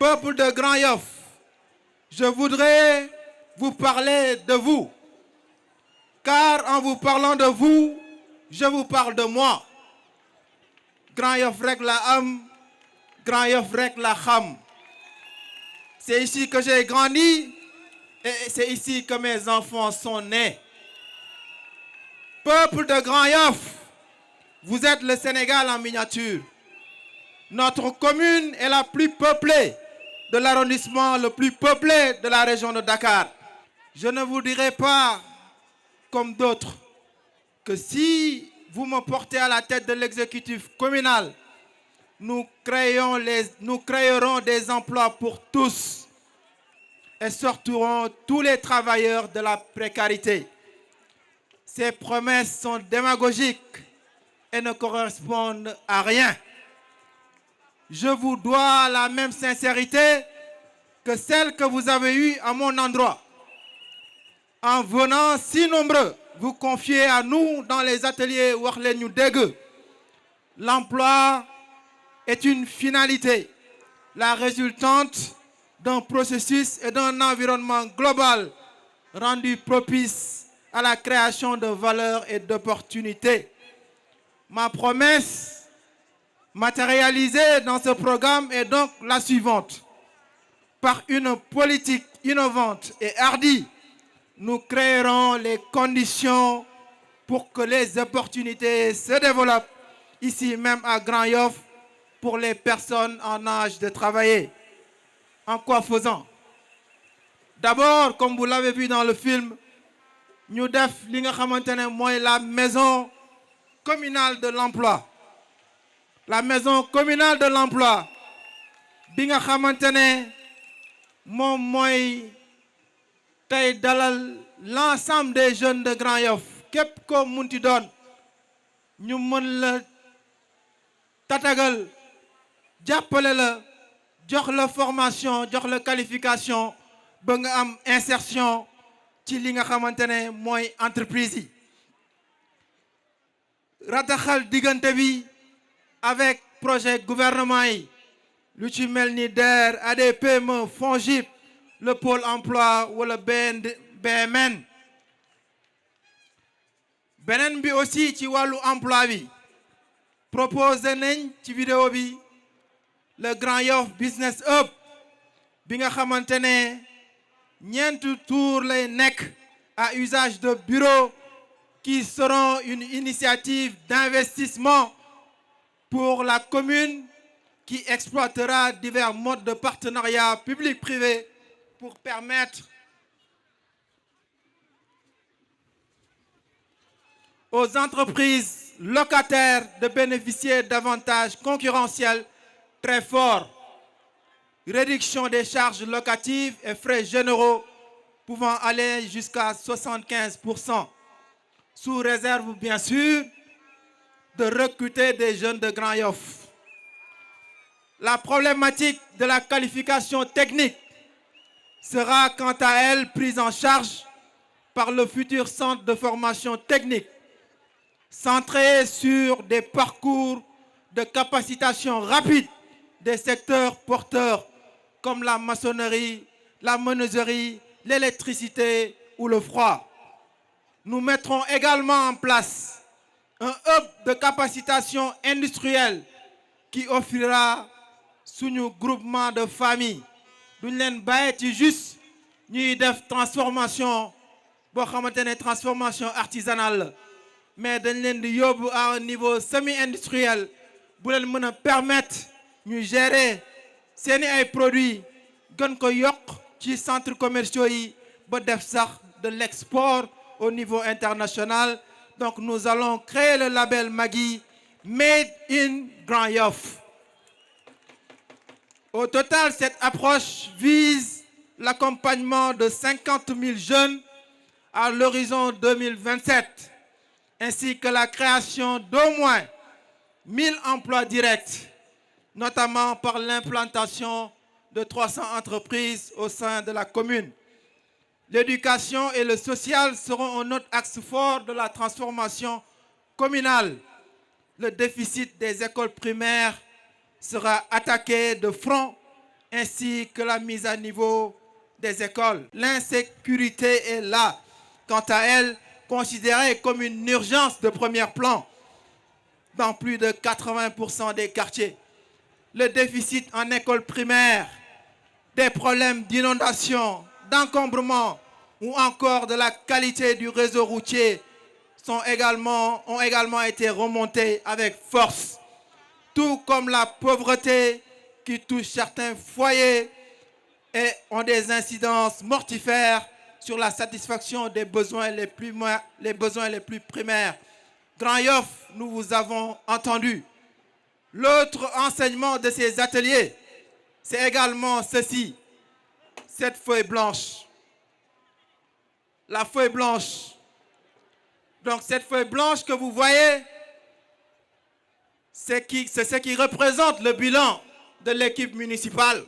Peuple de Grand Yoff, je voudrais vous parler de vous. Car en vous parlant de vous, je vous parle de moi. Grand Yoff rek la am, Grand Yoff rek la xam. C'est ici que j'ai grandi et c'est ici que mes enfants sont nés. Peuple de Grand Yoff, vous êtes le Sénégal en miniature. Notre commune est la plus peuplée de l'arrondissement le plus peuplé de la région de Dakar. Je ne vous dirai pas, comme d'autres, que si vous me portez à la tête de l'exécutif communal, nous créerons des emplois pour tous et sortirons tous les travailleurs de la précarité. Ces promesses sont démagogiques et ne correspondent à rien. Je vous dois la même sincérité que celle que vous avez eue à mon endroit. En venant si nombreux, vous confier à nous dans les ateliers Waxlen ñu dégg. L'emploi est une finalité, la résultante d'un processus et d'un environnement global rendu propice à la création de valeurs et d'opportunités. Ma promesse matérialisée dans ce programme est donc la suivante. Par une politique innovante et hardie, nous créerons les conditions pour que les opportunités se développent ici même à Grand Yoff pour les personnes en âge de travailler. En quoi faisant? D'abord, comme vous l'avez vu dans le film, nous avons la maison communale de l'emploi. La maison communale de l'emploi, binga xamantene mom moy tay dalal l'ensemble des jeunes de Grand Yoff kep ko munti don ñu mën la tatagal jappalé la jox la formation jox la qualification ba nga am insertion ci li nga xamantene moy entreprise yi rataxal digante bi avec projet gouvernement yi lu ci melni DER ADPME FONGIP le pôle emploi ou le BMN benen bi aussi ci walu emploi bi proposé nañ ci vidéo bi le Grand Yoff Business Hub bi nga xamantene ñent tour lay nek à usage de bureaux qui seront une initiative d'investissement pour la commune qui exploitera divers modes de partenariat public-privé pour permettre aux entreprises locataires de bénéficier d'avantages concurrentiels très forts. Réduction des charges locatives et frais généraux pouvant aller jusqu'à 75%, sous réserve bien sûr de recruter des jeunes de Grand Yoff. La problématique de la qualification technique sera quant à elle prise en charge par le futur centre de formation technique, centré sur des parcours de capacitation rapide des secteurs porteurs comme la maçonnerie, la menuiserie, l'électricité ou le froid. Nous mettrons également en place un hub de capacitation industrielle qui offrira sous nos groupements de familles. Nous ne juste ni def transformation, transformation artisanale, mais nous à un niveau semi-industriel pour nous permettre de gérer ces produits, ci centres commerciaux de l'export au niveau international. Donc nous allons créer le label Maggi Made in Grand Yoff. Au total, cette approche vise l'accompagnement de 50 000 jeunes à l'horizon 2027, ainsi que la création d'au moins 1000 emplois directs, notamment par l'implantation de 300 entreprises au sein de la commune. L'éducation et le social seront un autre axe fort de la transformation communale. Le déficit des écoles primaires sera attaqué de front ainsi que la mise à niveau des écoles. L'insécurité est là, quant à elle, considérée comme une urgence de premier plan dans plus de 80% des quartiers. Le déficit en école primaire, des problèmes d'inondation, d'encombrement ou encore de la qualité du réseau routier ont également été remontés avec force, tout comme la pauvreté qui touche certains foyers et ont des incidences mortifères sur la satisfaction des besoins les plus primaires. Grand Yoff, nous vous avons entendu. L'autre enseignement de ces ateliers, c'est également ceci, cette feuille blanche. La feuille blanche. Donc cette feuille blanche que vous voyez, c'est ce qui représente le bilan de l'équipe municipale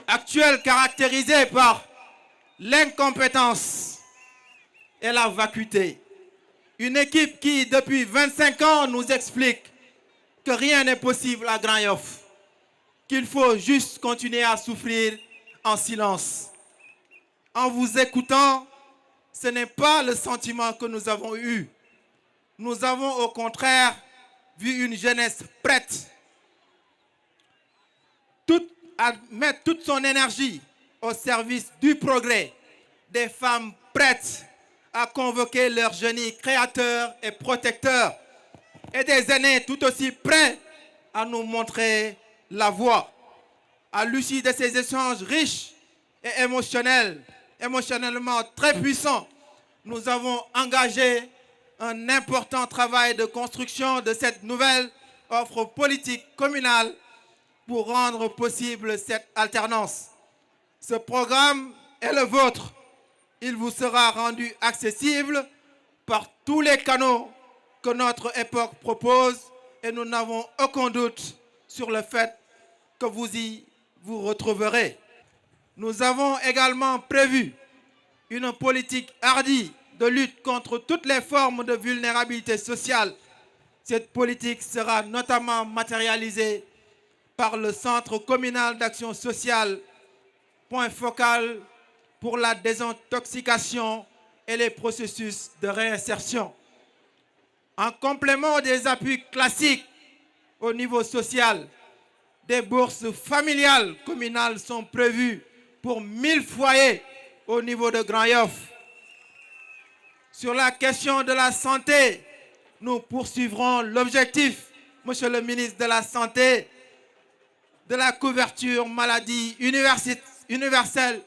actuelle, caractérisée par l'incompétence et la vacuité. Une équipe qui, depuis 25 ans, nous explique que rien n'est possible à Grand Yoff, qu'il faut juste continuer à souffrir en silence. En vous écoutant, ce n'est pas le sentiment que nous avons eu. Nous avons au contraire vu une jeunesse prête à mettre toute son énergie au service du progrès, des femmes prêtes à convoquer leurs génies créateurs et protecteurs, et des aînés tout aussi prêts à nous montrer la voie. À l'issue de ces échanges riches et émotionnellement très puissants, nous avons engagé un important travail de construction de cette nouvelle offre politique communale pour rendre possible cette alternance. Ce programme est le vôtre. Il vous sera rendu accessible par tous les canaux que notre époque propose et nous n'avons aucun doute sur le fait que vous vous retrouverez. Nous avons également prévu une politique hardie de lutte contre toutes les formes de vulnérabilité sociale. Cette politique sera notamment matérialisée par le Centre communal d'action sociale, point focal pour la désintoxication et les processus de réinsertion. En complément des appuis classiques au niveau social, des bourses familiales communales sont prévues pour 1000 foyers au niveau de Grand Yoff. Sur la question de la santé, nous poursuivrons l'objectif, Monsieur le ministre de la Santé, de la couverture maladie universelle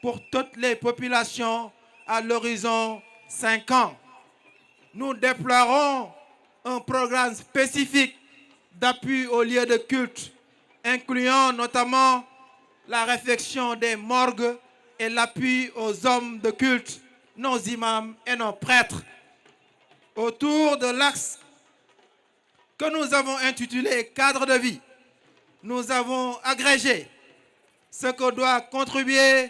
pour toutes les populations à l'horizon 5 ans. Nous déploierons un programme spécifique d'appui aux lieux de culte, incluant notamment la réfection des morgues et l'appui aux hommes de culte, nos imams et nos prêtres. Autour de l'axe que nous avons intitulé « Cadre de vie », nous avons agrégé ce que doit contribuer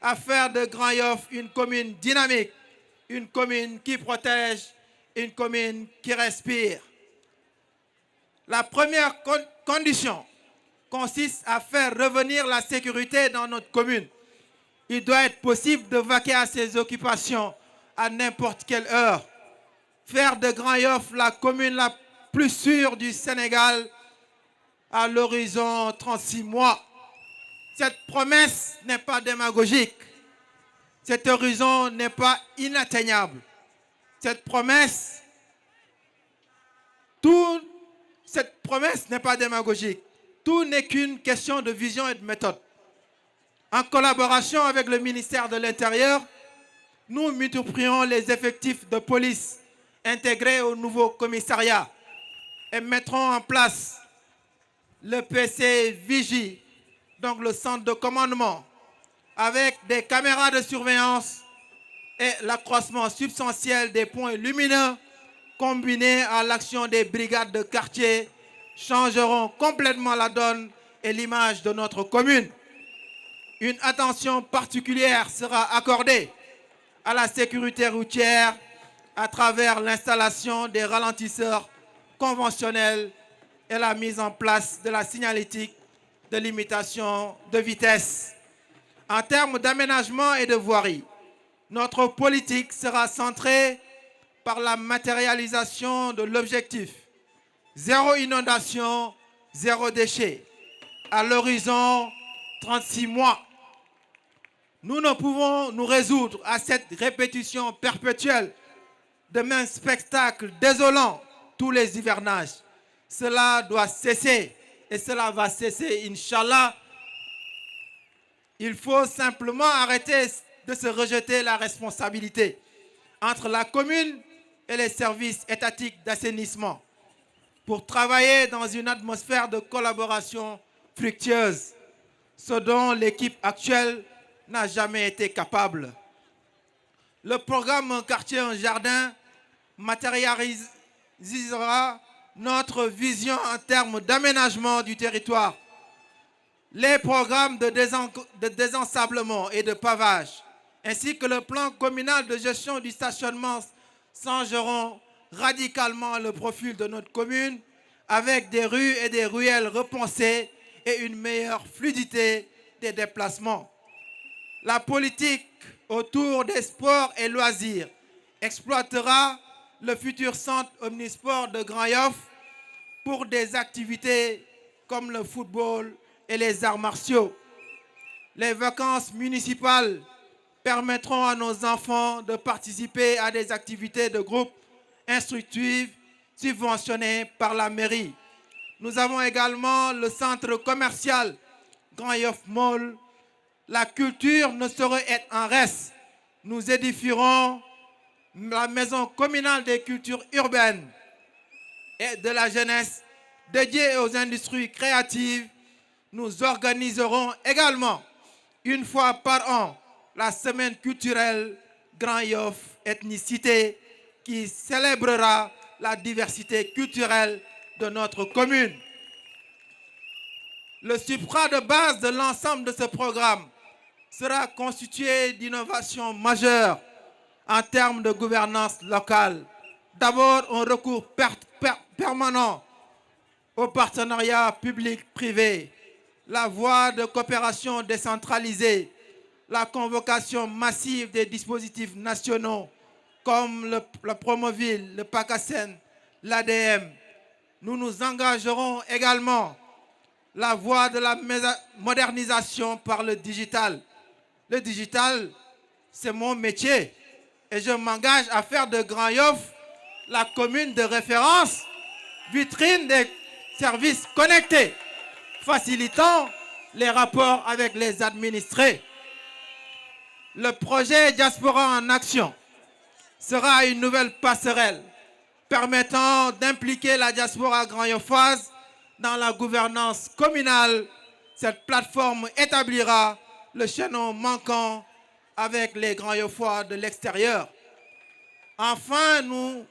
à faire de Grand Yoff une commune dynamique, une commune qui protège, une commune qui respire. La première condition consiste à faire revenir la sécurité dans notre commune. Il doit être possible de vaquer à ses occupations à n'importe quelle heure. Faire de Grand Yoff la commune la plus sûre du Sénégal à l'horizon 36 mois. Cette promesse n'est pas démagogique. Cet horizon n'est pas inatteignable. Cette promesse n'est pas démagogique. Tout n'est qu'une question de vision et de méthode. En collaboration avec le ministère de l'Intérieur, nous multiplierons les effectifs de police intégrés au nouveau commissariat et mettrons en place le PC Vigie, donc le centre de commandement, avec des caméras de surveillance et l'accroissement substantiel des points lumineux combinés à l'action des brigades de quartier changeront complètement la donne et l'image de notre commune. Une attention particulière sera accordée à la sécurité routière à travers l'installation des ralentisseurs conventionnels et la mise en place de la signalétique de limitation de vitesse. En termes d'aménagement et de voirie, notre politique sera centrée par la matérialisation de l'objectif zéro inondation, zéro déchet à l'horizon 36 mois. Nous ne pouvons nous résoudre à cette répétition perpétuelle de mêmes spectacles désolants tous les hivernages. Cela doit cesser et cela va cesser, Inch'Allah. Il faut simplement arrêter de se rejeter la responsabilité entre la commune et les services étatiques d'assainissement pour travailler dans une atmosphère de collaboration fructueuse, ce dont l'équipe actuelle n'a jamais été capable. Le programme Un quartier, un jardin matérialisera notre vision en termes d'aménagement du territoire. Les programmes de désensablement et de pavage, ainsi que le plan communal de gestion du stationnement changeront radicalement le profil de notre commune avec des rues et des ruelles repensées et une meilleure fluidité des déplacements. La politique autour des sports et loisirs exploitera le futur centre omnisport de Grand Yoff pour des activités comme le football et les arts martiaux. Les vacances municipales permettront à nos enfants de participer à des activités de groupe instructives subventionnées par la mairie. Nous avons également le centre commercial Grand Yoff Mall. La culture ne saurait être en reste. Nous édifierons la maison communale des cultures urbaines et de la jeunesse dédiée aux industries créatives. Nous organiserons également une fois par an la semaine culturelle Grand Yoff Ethnicité qui célébrera la diversité culturelle de notre commune. Le substrat de base de l'ensemble de ce programme sera constitué d'innovations majeures en termes de gouvernance locale. D'abord, un recours permanent au partenariat public-privé, la voie de coopération décentralisée, la convocation massive des dispositifs nationaux comme le Promoville, le PACASEN, l'ADM. Nous nous engagerons également la voie de la modernisation par le digital. Le digital, c'est mon métier et je m'engage à faire de Grand Yoff la commune de référence, vitrine des services connectés, facilitant les rapports avec les administrés. Le projet Diaspora en action sera une nouvelle passerelle permettant d'impliquer la diaspora grand-yoffoise dans la gouvernance communale. Cette plateforme établira le chaînon manquant avec les Grand-Yoffois de l'extérieur. Enfin, nous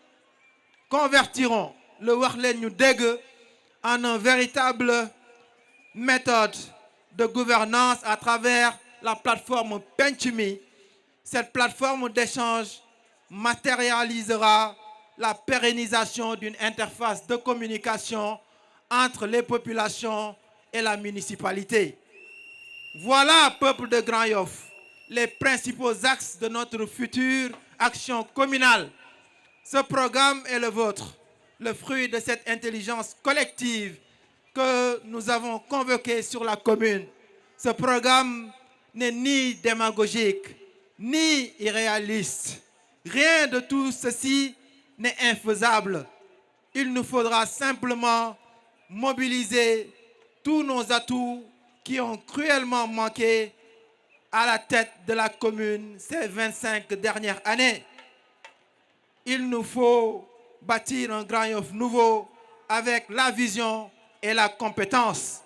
convertirons le Warlen New Deg en une véritable méthode de gouvernance à travers la plateforme Penchimi. Cette plateforme d'échange matérialisera la pérennisation d'une interface de communication entre les populations et la municipalité. Voilà, peuple de Grand Yoff, les principaux axes de notre future action communale. Ce programme est le vôtre, le fruit de cette intelligence collective que nous avons convoquée sur la commune. Ce programme n'est ni démagogique, ni irréaliste. Rien de tout ceci n'est infaisable. Il nous faudra simplement mobiliser tous nos atouts qui ont cruellement manqué à la tête de la commune ces 25 dernières années. Il nous faut bâtir un Grand Yoff nouveau avec la vision et la compétence.